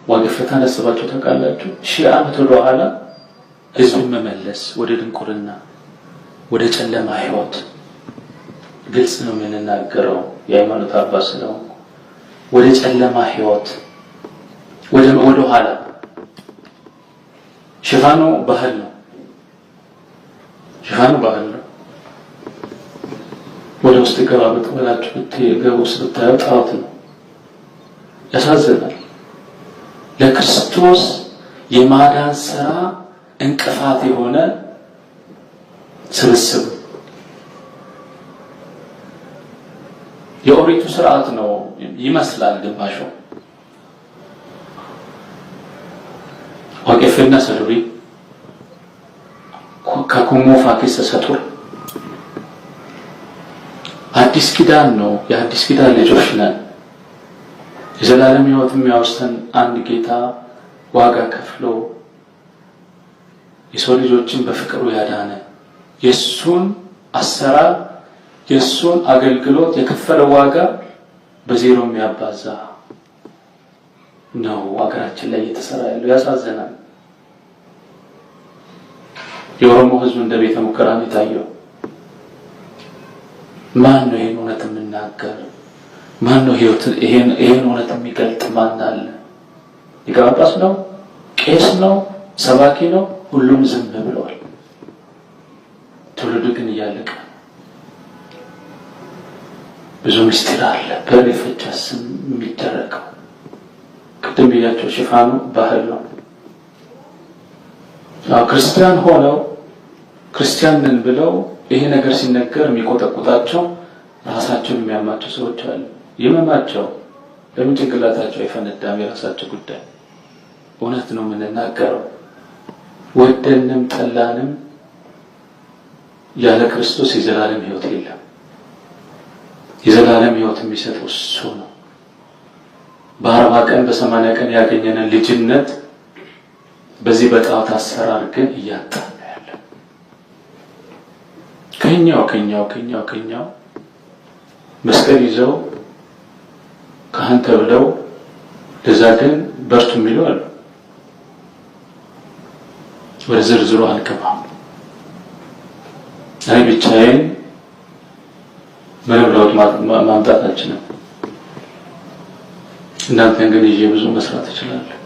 ዋግፈታን አስባችሁ ታውቃላችሁ? 1000 ዓመት ወደ ኋላ ህዝብን መመለስ ወደ ድንቁርና ወደ ጨለማ ህይወት ግልጽ ነው የምንናገረው የሃይማኖት አባት ነው። ወደ ጨለማ ህይወት ወደ ኋላ ሽፋኑ ባህል ነው። ወደ ውስጥ ገባበት ወላችሁ ብትገቡ ስታዩ ጣዖት ነው። ያሳዝናል። ለክርስቶስ የማዳን ስራ እንቅፋት የሆነ ስብስብ የኦሪቱ ስርዓት ነው ይመስላል ግማሹ። ወቀፈና ሰዱሪ ከኩሙ ፋኪስ ተሰጡር አዲስ ኪዳን ነው። የአዲስ ኪዳን ልጆች ነን። የዘላለም ህይወት የሚያወርሰን አንድ ጌታ ዋጋ ከፍሎ የሰው ልጆችን በፍቅሩ ያዳነ የሱን አሰራር የሱን አገልግሎት የከፈለው ዋጋ በዜሮ የሚያባዛ ነው አገራችን ላይ እየተሰራ ያለው። ያሳዝናል። የኦሮሞ ህዝብ እንደ ቤተ ሙከራ ነው የታየው። ማን ነው ይሄን እውነት የሚናገር? ማን ነው ይሄን እውነት የሚገልጥ? ማን አለ? ሊቀ ጳጳስ ነው? ቄስ ነው? ሰባኪ ነው? ሁሉም ዝም ብለዋል። ትውልዱ ግን እያለቀ ብዙ ምስጢር አለ በለፈቻ ስም የሚደረገው። ቅድም ብያቸው ሽፋኑ ባህል ነው። ክርስቲያን ሆነው ክርስቲያን ነን ብለው ይሄ ነገር ሲነገር የሚቆጠቁጣቸው ራሳቸውን የሚያማቸው ሰዎች አሉ። ይመማቸው ለምን ጭንቅላታቸው አይፈነዳም? የራሳቸው ጉዳይ። እውነት ነው የምንናገረው። ወደንም ጠላንም ያለ ክርስቶስ የዘላለም ህይወት የለም። የዘላለም ህይወት የሚሰጠው እሱ ነው። በ40 ቀን በ80 ቀን ያገኘነን ልጅነት በዚህ በጣዖት አሰራር ግን እያጣን ነው ያለው። ከኛው መስቀል ይዘው ካህን ተብለው ለዛ ግን በርቱ የሚለው አሉ። ወደ ዝርዝሩ አልገባም። አይ ብቻዬን ምንም ለውጥ ማምጣት አልችልም። እናንተን ግን ይዤ ብዙ መስራት እችላለሁ።